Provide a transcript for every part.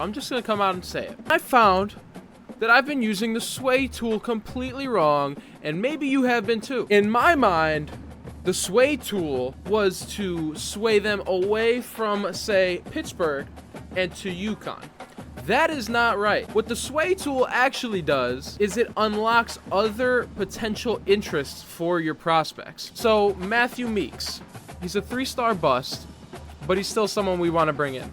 I'm just going to come out and say it. I found that I've been using the sway tool completely wrong, and maybe you have been too. In my mind, the sway tool was to sway them away from, say, Pittsburgh and to UConn. That is not right. What the sway tool actually does is it unlocks other potential interests for your prospects. So Matthew Meeks, he's a 3-star bust, but he's still someone we want to bring in.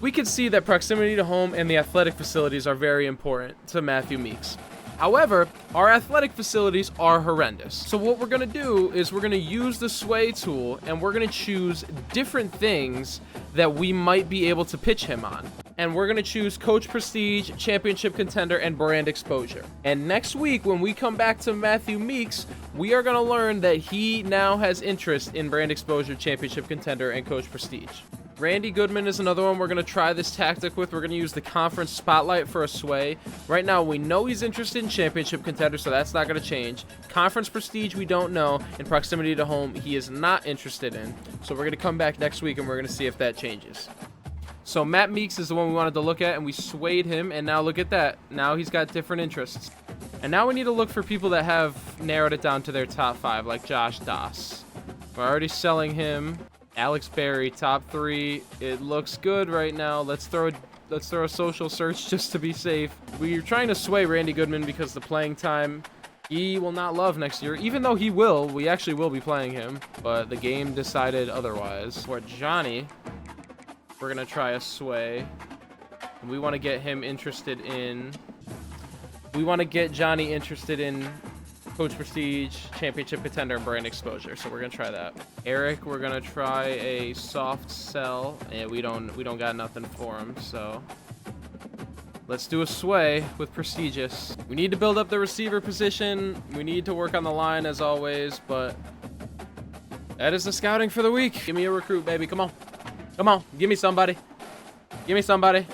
We can see that proximity to home and the athletic facilities are very important to Matthew Meeks. However, our athletic facilities are horrendous. So what we're going to do is we're going to use the sway tool and we're going to choose different things that we might be able to pitch him on. And we're going to choose coach prestige, championship contender, and brand exposure. And next week, when we come back to Matthew Meeks, we are going to learn that he now has interest in brand exposure, championship contender, and coach prestige. Randy Goodman is another one we're going to try this tactic with. We're going to use the conference spotlight for a sway. Right now, we know he's interested in championship contender, so that's not going to change. Conference prestige, we don't know. And proximity to home, he is not interested in. So we're going to come back next week, and we're going to see if that changes. So Matt Meeks is the one we wanted to look at, and we swayed him, and now look at that. Now he's got different interests. And now we need to look for people that have narrowed it down to their top 5, like Josh Doss. We're already selling him. Alex Berry, top 3. It looks good right now. Let's throw a social search just to be safe. We're trying to sway Randy Goodman because the playing time he will not love next year. Even though he will, we actually will be playing him. But the game decided otherwise. For Johnny, we're going to try a sway. And we want to get him interested in... We want to get Johnny interested in coach prestige, championship contender, and brand exposure. So we're going to try that. Eric, we're going to try a soft sell. And we don't got nothing for him, so... Let's do a sway with prestigious. We need to build up the receiver position. We need to work on the line as always, but... That is the scouting for the week. Give me a recruit, baby. Come on. Come on. Give me somebody. Give me somebody.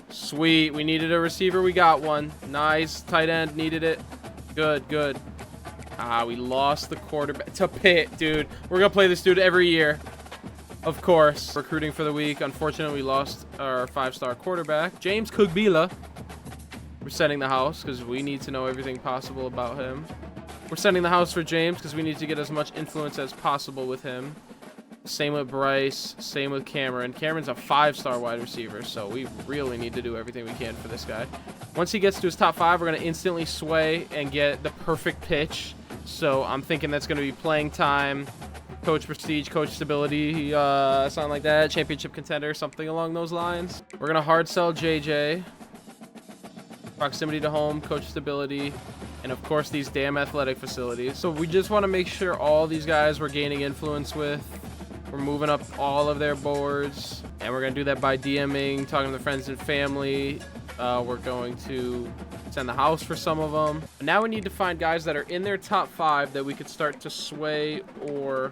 Sweet. We needed a receiver. We got one. Nice. Tight end. Needed it. Good, good. We lost the quarterback to Pitt, dude. We're going to play this dude every year. Of course. Recruiting for the week. Unfortunately, we lost our 5-star quarterback, James Kugbila. We're sending the house because we need to know everything possible about him. We're sending the house for James because we need to get as much influence as possible with him. Same with Bryce. Same with Cameron. Cameron's a 5-star wide receiver, so we really need to do everything we can for this guy. Once he gets to his top 5, we're going to instantly sway and get the perfect pitch. So I'm thinking that's going to be playing time, coach prestige, coach stability, something like that, championship contender, something along those lines. We're going to hard sell JJ, proximity to home, coach stability, and of course these damn athletic facilities. So we just want to make sure all these guys we're gaining influence with. We're moving up all of their boards, and we're going to do that by DMing, talking to the friends and family. We're going to send the house for some of them. Now we need to find guys that are in their top 5 that we could start to sway or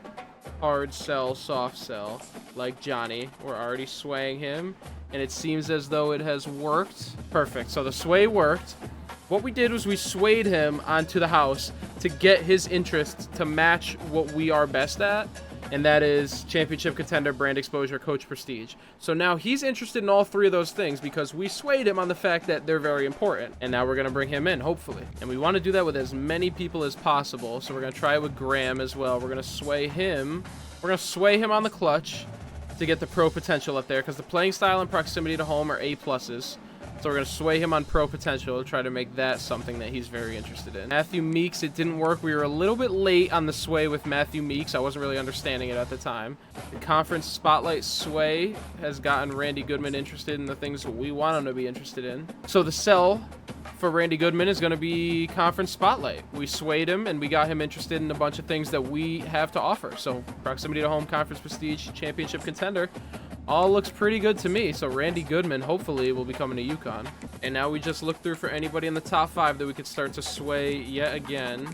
hard sell, soft sell, like Johnny. We're already swaying him, and it seems as though it has worked. Perfect. So the sway worked. What we did was we swayed him onto the house to get his interest to match what we are best at. And that is championship contender, brand exposure, coach prestige. So now he's interested in all 3 of those things because we swayed him on the fact that they're very important. And now we're going to bring him in, hopefully. And we want to do that with as many people as possible. So we're going to try it with Graham as well. We're going to sway him. We're going to sway him on the clutch to get the pro potential up there because the playing style and proximity to home are A+. So we're going to sway him on pro potential to try to make that something that he's very interested in. Matthew Meeks, it didn't work. We were a little bit late on the sway with Matthew Meeks. I wasn't really understanding it at the time. The conference spotlight sway has gotten Randy Goodman interested in the things we want him to be interested in. So the sell for Randy Goodman is going to be conference spotlight. We swayed him and we got him interested in a bunch of things that we have to offer. So proximity to home, conference prestige, championship contender. All looks pretty good to me. So Randy Goodman hopefully will be coming to UConn. And now we just look through for anybody in the top 5 that we could start to sway yet again.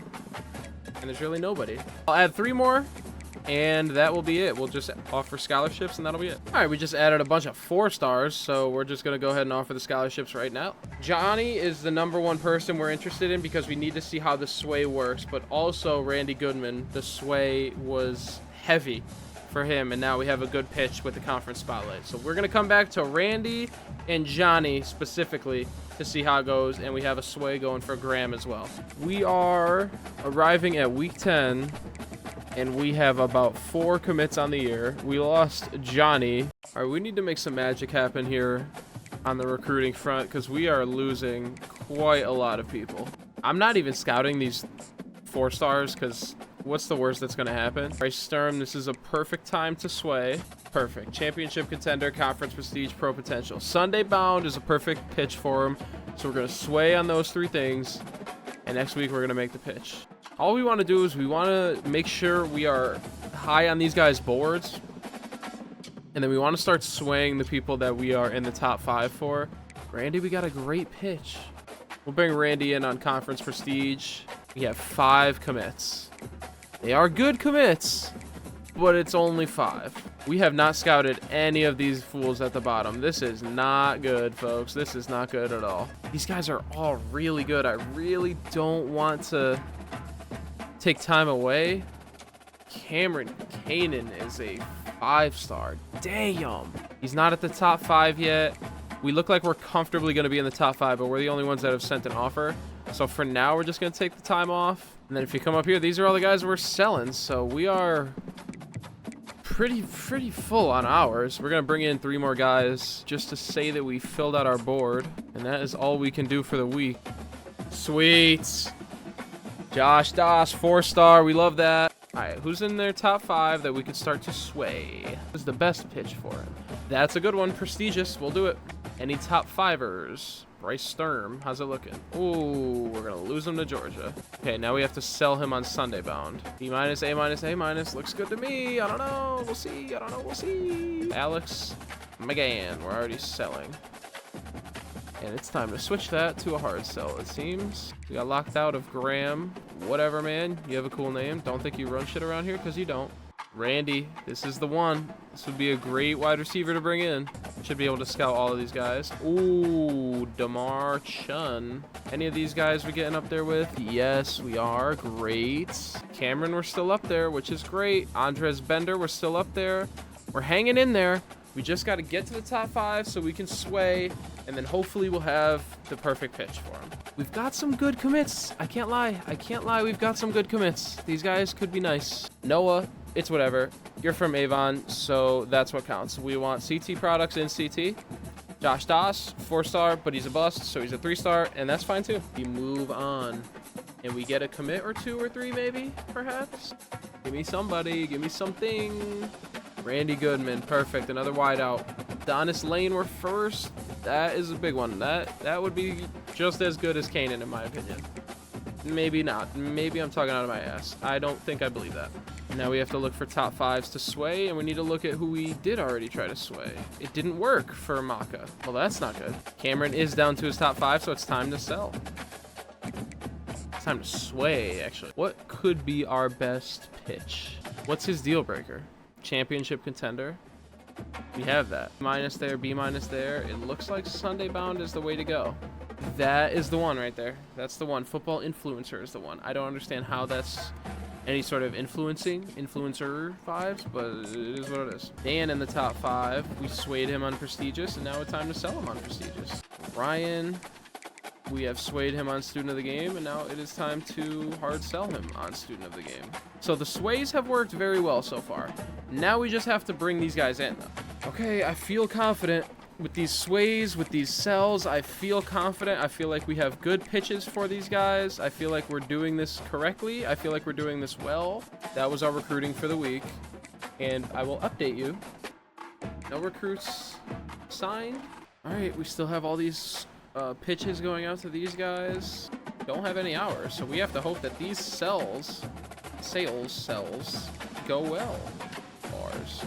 And there's really nobody. I'll add 3 more and that will be it. We'll just offer scholarships and that'll be it. All right, we just added a bunch of 4-stars, so we're just going to go ahead and offer the scholarships right now. Johnny is the #1 person we're interested in because we need to see how the sway works, but also Randy Goodman. The sway was heavy for him, and now we have a good pitch with the conference spotlight. So we're going to come back to Randy and Johnny specifically to see how it goes, and we have a sway going for Graham as well. We are arriving at week 10, and we have about 4 commits on the year. We lost Johnny. All right, we need to make some magic happen here on the recruiting front because we are losing quite a lot of people. I'm not even scouting these 4 stars because what's the worst that's going to happen? Bryce Sturm, this is a perfect time to sway. Perfect. Championship contender, conference prestige, pro potential. Sunday bound is a perfect pitch for him. So we're going to sway on those 3 things. And next week we're going to make the pitch. All we want to do is we want to make sure we are high on these guys' boards. And then we want to start swaying the people that we are in the top 5 for. Randy, we got a great pitch. We'll bring Randy in on conference prestige. We have 5 commits. They are good commits, but it's only 5. We have not scouted any of these fools at the bottom. This is not good, folks. This is not good at all. These guys are all really good. I really don't want to take time away. Cameron Kanan is a 5-star. Damn. He's not at the top 5 yet. We look like we're comfortably going to be in the top 5, but we're the only ones that have sent an offer. So for now, we're just going to take the time off. And then if you come up here, these are all the guys we're selling. So we are pretty full on ours. We're going to bring in 3 more guys just to say that we filled out our board. And that is all we can do for the week. Sweet. Josh Das, 4-star. We love that. All right, who's in their top 5 that we could start to sway? This is the best pitch for him. That's a good one. Prestigious. We'll do it. Any top 5ers? Bryce Sturm. How's it looking? Ooh, we're going to lose him to Georgia. Okay, now we have to sell him on Sunday bound. B-, A-, A-. Looks good to me. I don't know. We'll see. I don't know. We'll see. Alex McGann. We're already selling. And it's time to switch that to a hard sell, it seems. We got locked out of Graham. Whatever, man. You have a cool name. Don't think you run shit around here because you don't. Randy, this is the one. This would be a great wide receiver to bring in. Should be able to scout all of these guys. Ooh, Damar Chun. Any of these guys we getting up there with? Yes, we are. Great. Cameron, we're still up there, which is great. Andres Bender, we're still up there. We're hanging in there. We just got to get to the top 5 so we can sway, and then hopefully we'll have the perfect pitch for him. We've got some good commits. I can't lie. We've got some good commits. These guys could be nice. Noah, it's whatever. You're from Avon, so that's what counts. We want CT products in CT. Josh Das, 4-star, but he's a bust, so he's a 3-star, and that's fine too. We move on, and we get a commit or 2 or 3 maybe, perhaps. Give me somebody. Give me something. Randy Goodman, perfect. Another wideout. Donis Lane, we're first. That is a big one. That would be just as good as Kanan, in my opinion. Maybe not. Maybe I'm talking out of my ass. I don't think I believe that. Now we have to look for top 5s to sway, and we need to look at who we did already try to sway. It didn't work for Maka. Well, that's not good. Cameron is down to his top 5, so it's time to sell. It's time to sway, actually. What could be our best pitch? What's his deal breaker? Championship contender. We have that. Minus there, B- there. It looks like Sunday bound is the way to go. That is the one right there. That's the one. Football influencer is the one. I don't understand how that's any sort of influencer vibes, but it is what it is. Dan in the top 5. We swayed him on prestigious, and now it's time to sell him on prestigious. Ryan, we have swayed him on student of the game, and now it is time to hard sell him on student of the game. So the sways have worked very well so far. Now we just have to bring these guys in. Okay, I feel confident with these sways, with these sells. I feel confident. I feel like we have good pitches for these guys. I feel like we're doing this correctly. I feel like we're doing this well. That was our recruiting for the week, and I will update you. No recruits signed. All right, we still have all these pitches going out to these guys. Don't have any hours, so we have to hope that these sales go well. Bars.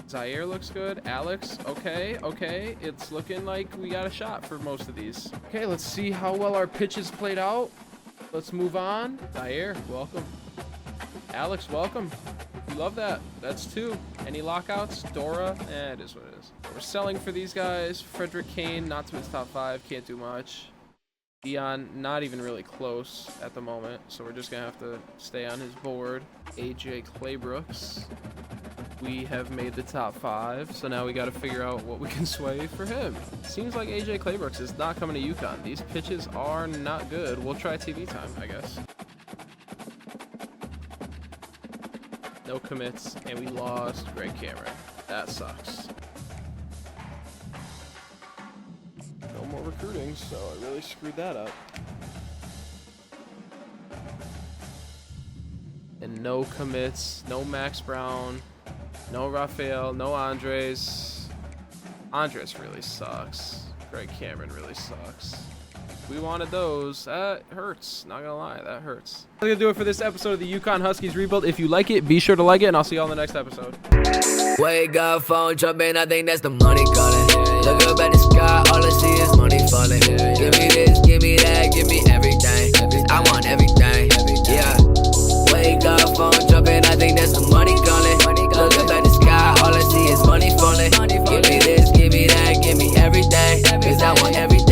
Zaire looks good. Alex, okay. It's looking like we got a shot for most of these. Okay, let's see how well our pitches played out. Let's move on. Zaire, welcome. Alex, welcome. We love that. That's 2. Any lockouts? Dora, it is what it is. We're selling for these guys. Frederick Kane, not to his top 5. Can't do much. Dion, not even really close at the moment, so we're just gonna have to stay on his board. AJ Claybrooks. we have made the top 5, so now we got to figure out what we can sway for him. Seems like AJ Claybrooks is not coming to UConn. These pitches are not good. We'll try TV time, I guess. No commits, and we lost Greg Cameron. That sucks. No more recruiting, so I really screwed that up. And no commits, no Max Brown, no Rafael, no Andres. Andres really sucks. Greg Cameron really sucks. We wanted those. That hurts. Not gonna lie, that hurts. That's gonna do it for this episode of the UConn Huskies rebuild. If you like it, be sure to like it, and I'll see you all in the next episode. Wake up, phone jumping, I think that's the money calling. Look up at the sky, all I see is money falling. Give me this, give me that, give me everything. I want everything, yeah. Wake up, phone jumping, I think that's the money calling. Look up at the sky, all I see is money falling. Give me this, give me that, give me everything. Cause I want everything.